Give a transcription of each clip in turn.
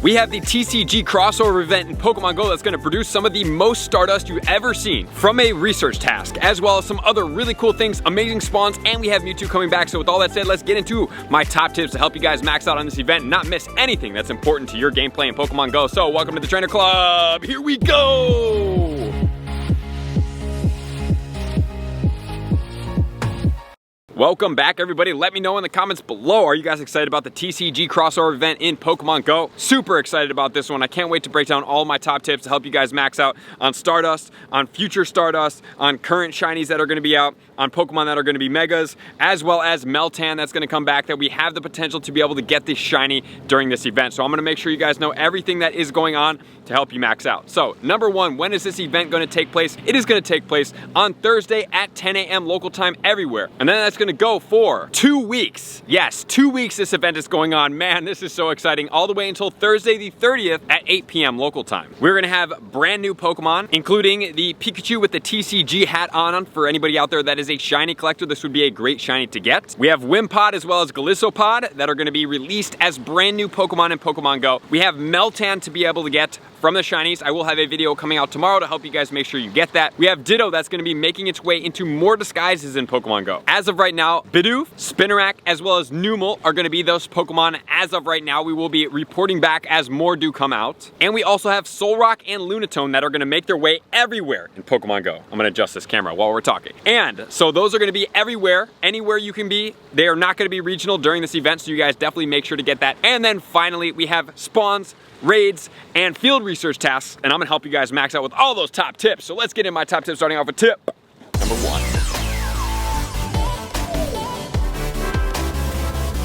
We have the TCG crossover event in Pokemon Go that's going to produce some of the most Stardust you've ever seen from a research task, as well as some other really cool things, amazing spawns, and we have Mewtwo coming back. So with all that said, let's get into my top tips to help you guys max out on this event and not miss anything that's important to your gameplay in Pokemon Go. So welcome to the Trainer Club. Here we go. Welcome back, everybody. Let me know in the comments below, are you guys excited about the TCG crossover event in Pokemon Go? Super excited about this one. I can't wait to break down all my top tips to help you guys max out on Stardust, on future Stardust, on current shinies that are going to be out, on Pokemon that are going to be megas, as well as Meltan that's going to come back, that we have the potential to be able to get this shiny during this event. So I'm going to make sure you guys know everything that is going on to help you max out. So number one, when is this event going to take place? It is going to take place on Thursday at 10 a.m. local time everywhere. And then that's going to go for 2 weeks. Yes, 2 weeks this event is going on. Man, this is so exciting. All the way until Thursday the 30th at 8 p.m. local time. We're going to have brand new Pokemon, including the Pikachu with the TCG hat on. For anybody out there that is a shiny collector, this would be a great shiny to get. We have Wimpod as well as Golisopod that are going to be released as brand new Pokemon in Pokemon Go. We have Meltan to be able to get from the shinies. I will have a video coming out tomorrow to help you guys make sure you get that. We have Ditto that's going to be making its way into more disguises in Pokemon Go. As of right now, Bidoof, Spinarak, as well as Numel are going to be those Pokemon. As of right now, we will be reporting back as more do come out. And we also have Solrock and Lunatone that are going to make their way everywhere in Pokemon Go. I'm going to adjust this camera while we're talking. And so those are going to be everywhere, anywhere you can be. They are not going to be regional during this event, so you guys definitely make sure to get that. And then finally, we have spawns, raids, and field research tasks, and I'm gonna help you guys max out with all those top tips. So let's get in my top tips, starting off with tip number one.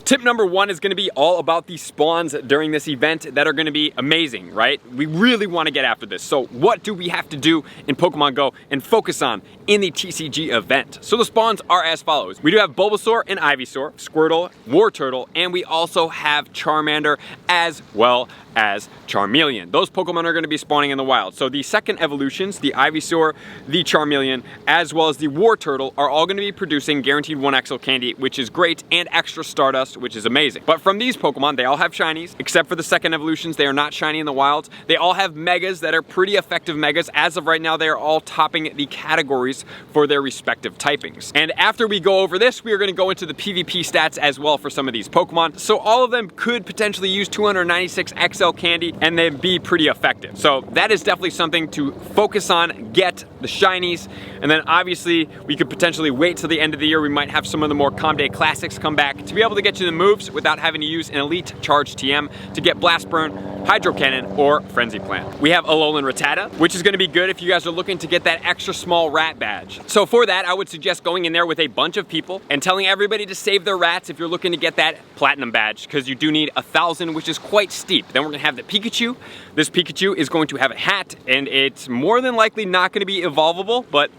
Tip number one is going to be all about the spawns during this event that are going to be amazing, right? We really want to get after this. So what do we have to do in Pokemon Go and focus on in the TCG event? So the spawns are as follows. We do have Bulbasaur and Ivysaur, Squirtle, Wartortle, and we also have Charmander as well as Charmeleon. Those Pokemon are going to be spawning in the wild. So the second evolutions, the Ivysaur, the Charmeleon, as well as the Wartortle are all going to be producing guaranteed 1 XL candy, which is great, and extra Stardust, which is amazing. But from these Pokemon, they all have shinies, except for the second evolutions. They are not shiny in the wild. They all have megas that are pretty effective megas. As of right now, they are all topping the categories for their respective typings. And after we go over this, we are going to go into the PvP stats as well for some of these Pokemon. So all of them could potentially use 296 XL candy and they'd be pretty effective. So that is definitely something to focus on, get the shinies, and then obviously we could potentially wait till the end of the year. We might have some of the more Calm Day classics come back to be able to get you the moves without having to use an elite charge TM to get Blast Burn, Hydro Cannon, or Frenzy Plant. We have Alolan Rattata, which is going to be good if you guys are looking to get that extra small rat badge. So for that, I would suggest going in there with a bunch of people and telling everybody to save their rats if you're looking to get that platinum badge, because you do need 1,000, which is quite steep. Then we're going to have the Pikachu. This Pikachu is going to have a hat, and it's more than likely not going to be evolvable, but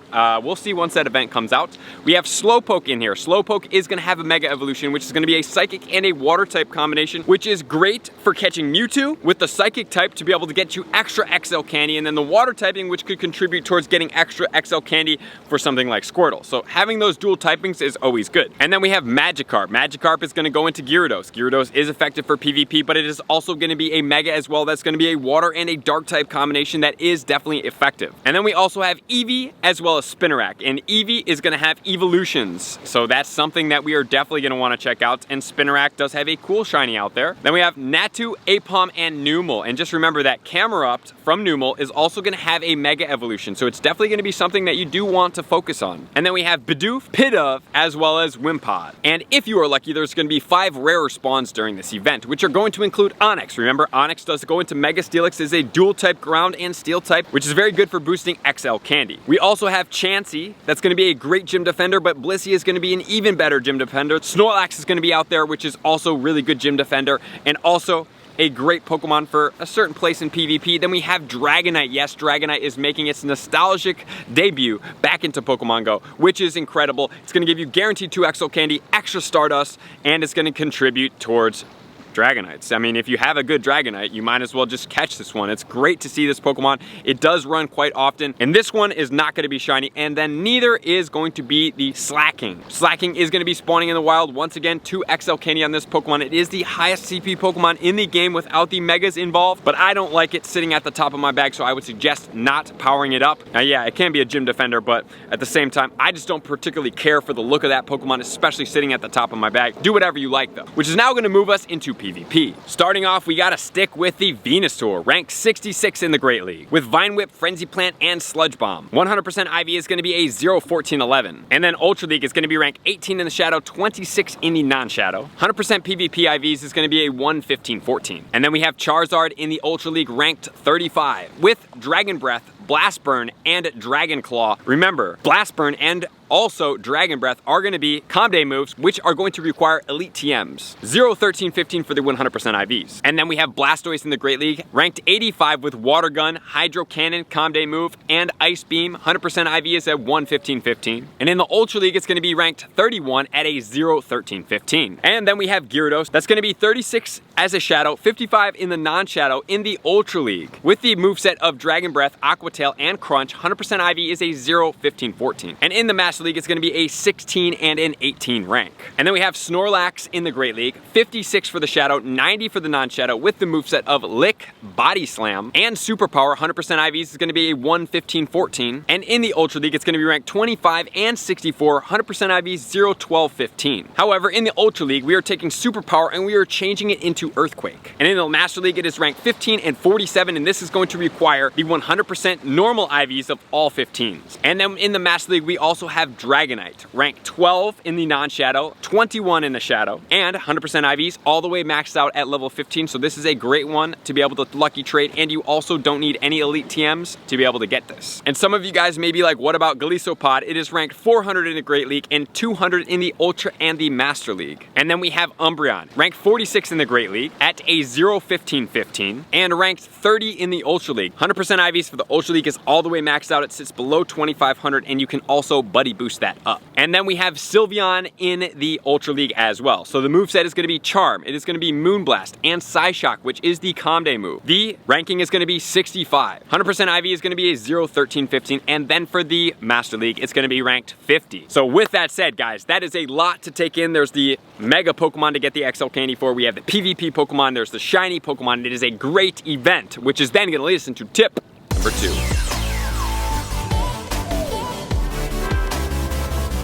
we'll see once that event comes out. We have Slowpoke in here. Slowpoke is going to have a Mega Evolution, which is going to be a Psychic and a Water type combination, which is great for catching Mewtwo with the Psychic type to be able to get you extra XL candy, and then the Water typing, which could contribute towards getting extra XL candy for something like Squirtle. So having those dual typings is always good. And then we have Magikarp. Magikarp is going to go into Gyarados. Gyarados is effective for PvP, but it is also going to be a Mega as well. That's going to be a Water and a Dark type combination that is definitely effective. And then we also have Eevee as well as Spinarak, and Eevee is going to have evolutions. So that's something that we are definitely going to want to check out, and Spinarak does have a cool shiny out there. Then we have Natu, Aipom, and Numel, and just remember that Camerupt from Numel is also going to have a Mega Evolution, so it's definitely going to be something that you do want to focus on. And then we have Bidoof, Pidove, as well as Wimpod. And if you are lucky, there's going to be 5 rarer spawns during this event, which are going to include Onix. Remember, Onix does go into Mega Steelix, is a dual type ground and steel type, which is very good for boosting XL candy. We also have Chansey, that's going to be a great gym defender, but Blissey is going to be an even better gym defender. Snorlax is going to be out there, which is also really good gym defender, and also a great Pokemon for a certain place in PvP. Then we have Dragonite. Yes, Dragonite is making its nostalgic debut back into Pokemon Go, which is incredible. It's going to give you guaranteed 2 XL candy, extra Stardust, and it's going to contribute towards Dragonites. I mean, if you have a good Dragonite, you might as well just catch this one. It's great to see this Pokemon. It does run quite often, and this one is not going to be shiny, and then neither is going to be the Slaking. Slaking is going to be spawning in the wild. Once again, 2 XL candy on this Pokemon. It is the highest CP Pokemon in the game without the Megas involved, but I don't like it sitting at the top of my bag, so I would suggest not powering it up. Now, yeah, it can be a gym defender, but at the same time, I just don't particularly care for the look of that Pokemon, especially sitting at the top of my bag. Do whatever you like, though, which is now going to move us into PvP. Starting off, we gotta stick with the Venusaur, ranked 66 in the Great League, with Vine Whip, Frenzy Plant, and Sludge Bomb. 100% IV is gonna be a 0-14-11. And then Ultra League is gonna be ranked 18 in the Shadow, 26 in the non-Shadow. 100% PvP IVs is gonna be a 1-15-14. And then we have Charizard in the Ultra League, ranked 35, with Dragon Breath, Blast Burn, and Dragon Claw. Remember, Blast Burn and also Dragon Breath are going to be Calm Day moves, which are going to require Elite TMs. 0-13-15 for the 100% IVs. And then we have Blastoise in the Great League, ranked 85 with Water Gun, Hydro Cannon, Calm Day move, and Ice Beam. 100% IV is at 1-15-15. And in the Ultra League, it's going to be ranked 31 at a 0-13-15. And then we have Gyarados. That's going to be 36 as a Shadow, 55 in the non-Shadow in the Ultra League. With the moveset of Dragon Breath, Aqua Tail, and Crunch, 100% IV is a 0-15-14. And in the Master League, it's going to be a 16 and an 18 rank. And then we have Snorlax in the Great League, 56 for the Shadow, 90 for the non-Shadow, with the moveset of Lick, Body Slam, and Superpower. 100% IVs is going to be a 1-15-14. And in the Ultra League, it's going to be ranked 25 and 64, 100% IVs, 0-12-15. However, in the Ultra League, we are taking Superpower and we are changing it into Earthquake. And in the Master League, it is ranked 15 and 47, and this is going to require the 100% normal IVs of all 15s. And then in the Master League, we also have Dragonite, ranked 12 in the non-Shadow, 21 in the Shadow, and 100% IVs all the way maxed out at level 15. So this is a great one to be able to lucky trade, and you also don't need any Elite TMs to be able to get this. And some of you guys may be like, what about Golisopod? It is ranked 400 in the Great League and 200 in the Ultra and the Master League. And then we have Umbreon, ranked 46 in the Great League at a 0-15-15, and ranked 30 in the Ultra League. 100% IVs for the Ultra League is all the way maxed out. It sits below 2,500, and you can also buddy boost that up. And then we have Sylveon in the Ultra League as well. So the moveset is going to be Charm, it is going to be Moonblast, and Psyshock, which is the Calm Day move. The ranking is going to be 65. 100% IV is going to be a 0-13-15, and then for the Master League, it's going to be ranked 50. So with that said, guys, that is a lot to take in. There's the Mega Pokemon to get the XL Candy for. We have the PvP Pokemon. There's the Shiny Pokemon. It is a great event, which is then going to lead us into tip number 2.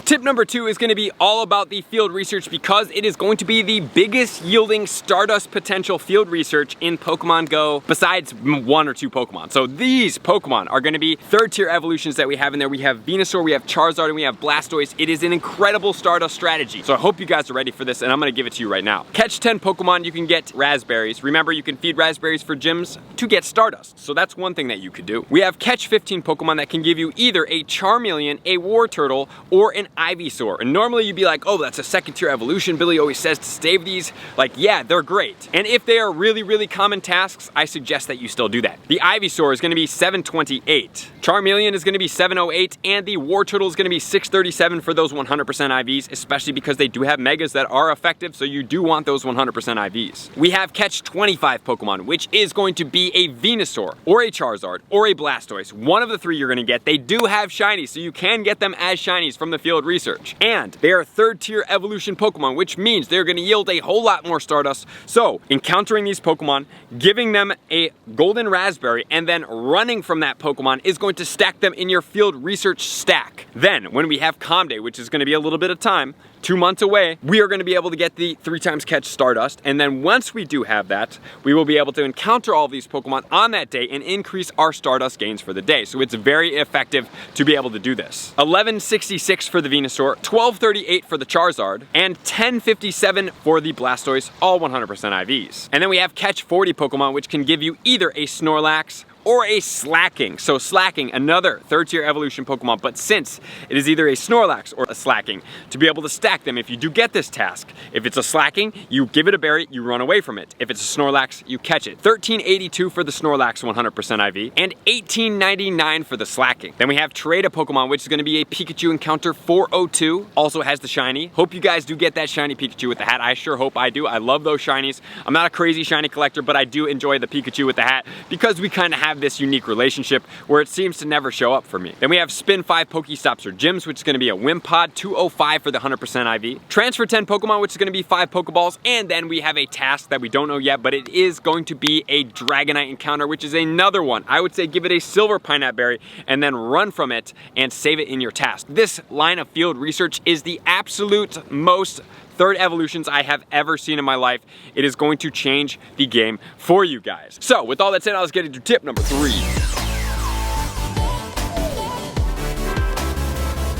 Tip number 2 is going to be all about the field research, because it is going to be the biggest yielding Stardust potential field research in Pokemon Go besides 1 or 2 Pokemon. So these Pokemon are going to be 3rd tier evolutions that we have in there. We have Venusaur, we have Charizard, and we have Blastoise. It is an incredible Stardust strategy. So I hope you guys are ready for this, and I'm going to give it to you right now. Catch 10 Pokemon, you can get raspberries. Remember, you can feed raspberries for gyms to get Stardust. So that's one thing that you could do. We have catch 15 Pokemon that can give you either a Charmeleon, a Wartortle, or an Ivysaur. And normally you'd be like, oh, that's a 2nd tier evolution. Billy always says to save these. Like, yeah, they're great. And if they are really, really common tasks, I suggest that you still do that. The Ivysaur is going to be 728. Charmeleon is going to be 708, and the Wartortle is going to be 637 for those 100% IVs, especially because they do have Megas that are effective, so you do want those 100% IVs. We have catch 25 Pokemon, which is going to be a Venusaur, or a Charizard, or a Blastoise. One of the 3 you're going to get. They do have shinies, so you can get them as shinies from the field research. And they are 3rd tier evolution Pokemon, which means they're going to yield a whole lot more Stardust. So encountering these Pokemon, giving them a golden raspberry, and then running from that Pokemon is going to stack them in your field research stack. Then when we have Calm Day, which is going to be a little bit of time, 2 months away, we are going to be able to get the 3 times catch Stardust. And then once we do have that, we will be able to encounter all of these Pokemon on that day and increase our Stardust gains for the day. So it's very effective to be able to do this. 1166 for the Venusaur, 1238 for the Charizard, and 1057 for the Blastoise, all 100% IVs. And then we have catch 40 Pokemon, which can give you either a Snorlax, or a Slaking. So Slaking, another third tier evolution Pokemon, but since it is either a Snorlax or a Slaking, to be able to stack them if you do get this task. If it's a Slaking, you give it a berry, you run away from it. If it's a Snorlax, you catch it. 1382 for the Snorlax 100% IV, and 1899 for the Slaking. Then we have Trade a Pokemon, which is going to be a Pikachu Encounter 402. Also has the shiny. Hope you guys do get that shiny Pikachu with the hat. I sure hope I do. I love those shinies. I'm not a crazy shiny collector, but I do enjoy the Pikachu with the hat because we kind of have this unique relationship where it seems to never show up for me. Then we have Spin 5 Pokestops or Gyms, which is going to be a Wimpod 205 for the 100% IV. Transfer 10 Pokemon, which is going to be 5 Pokeballs. And then we have a task that we don't know yet, but it is going to be a Dragonite encounter, which is another one. I would say give it a Silver Pineapple Berry and then run from it and save it in your task. This line of field research is the absolute most third evolutions I have ever seen in my life. It is going to change the game for you guys. So with all that said, let's get into tip number 3.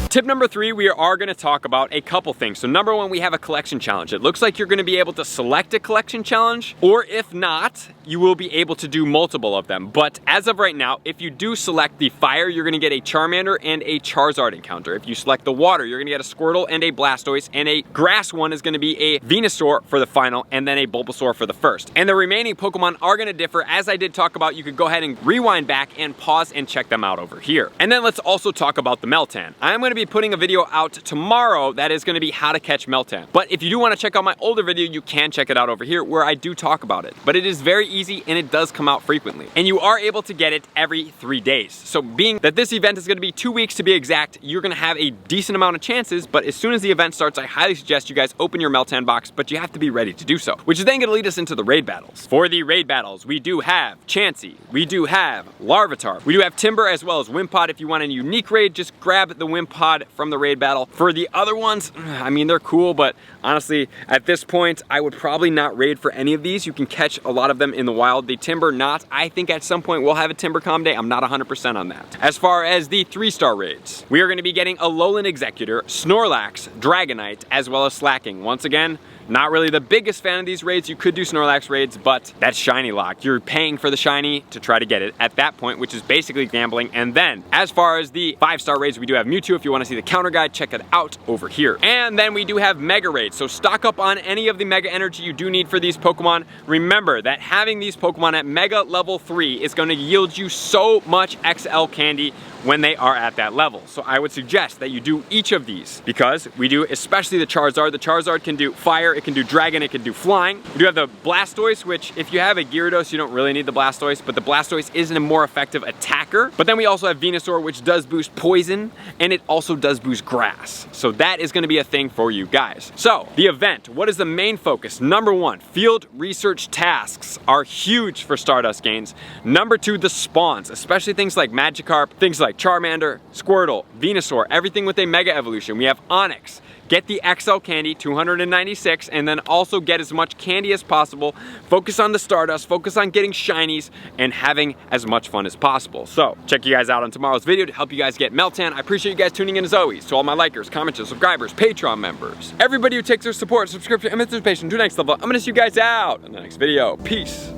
Tip number 3, we are going to talk about a couple things. So number 1, we have a collection challenge. It looks like you're going to be able to select a collection challenge, or if not, you will be able to do multiple of them. But as of right now, if you do select the fire, you're going to get a Charmander and a Charizard encounter. If you select the water, you're going to get a Squirtle and a Blastoise, and a grass one is going to be a Venusaur for the final, and then a Bulbasaur for the first. And the remaining Pokemon are going to differ. As I did talk about, you could go ahead and rewind back and pause and check them out over here. And then let's also talk about the Meltan. I'm going to be putting a video out tomorrow that is going to be how to catch Meltan. But if you do want to check out my older video, you can check it out over here where I do talk about it. But it is very easy and it does come out frequently. And you are able to get it every 3 days. So being that this event is going to be 2 weeks to be exact, you're going to have a decent amount of chances, but as soon as the event starts, I highly suggest you guys open your Meltan box, but you have to be ready to do so. Which is then going to lead us into the raid battles. For the raid battles, we do have Chansey, we do have Larvitar, we do have Timber as well as Wimpod. If you want a unique raid, just grab the Wimpod from the raid battle. For the other ones, I mean, they're cool, but honestly, at this point, I would probably not raid for any of these. You can catch a lot of them in the wild. The Timber, not. I think at some point we'll have a Timber Calm Day. I'm not 100% on that. As far as the 3-star raids, we are going to be getting Alolan Executor, Snorlax, Dragonite, as well as Slaking. Once again, not really the biggest fan of these raids. You could do Snorlax raids, but that's shiny lock. You're paying for the shiny to try to get it at that point, which is basically gambling. And then, as far as the 5-star raids, we do have Mewtwo. If you want to see the counter guide, check it out over here. And then we do have Mega raids. So stock up on any of the Mega Energy you do need for these Pokemon. Remember that having these Pokemon at Mega level 3 is going to yield you so much XL candy when they are at that level. So I would suggest that you do each of these because we do, especially the Charizard. The Charizard can do fire, it can do dragon, it can do flying. We do have the Blastoise, which if you have a Gyarados, you don't really need the Blastoise, but the Blastoise is a more effective attacker. But then we also have Venusaur, which does boost poison, and it also does boost grass. So that is gonna be a thing for you guys. So the event, what is the main focus? Number 1, field research tasks are huge for Stardust gains. Number 2, the spawns, especially things like Magikarp, things like Charmander, Squirtle, Venusaur, everything with a Mega Evolution. We have Onix. Get the XL candy, 296, and then also get as much candy as possible. Focus on the Stardust, focus on getting shinies, and having as much fun as possible. So, check you guys out on tomorrow's video to help you guys get Meltan. I appreciate you guys tuning in as always. To all my likers, commenters, subscribers, Patreon members, everybody who takes their support, subscription, and participation to the next level. I'm gonna see you guys out in the next video. Peace.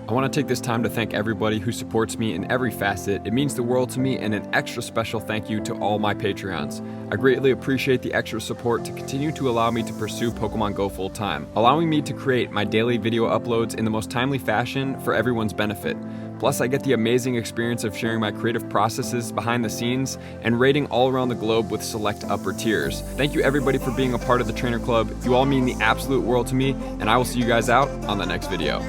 I want to take this time to thank everybody who supports me in every facet. It means the world to me, and an extra special thank you to all my Patreons. I greatly appreciate the extra support to continue to allow me to pursue Pokemon Go full time, allowing me to create my daily video uploads in the most timely fashion for everyone's benefit. Plus, I get the amazing experience of sharing my creative processes behind the scenes and raiding all around the globe with select upper tiers. Thank you everybody for being a part of the Trainer Club. You all mean the absolute world to me, and I will see you guys out on the next video.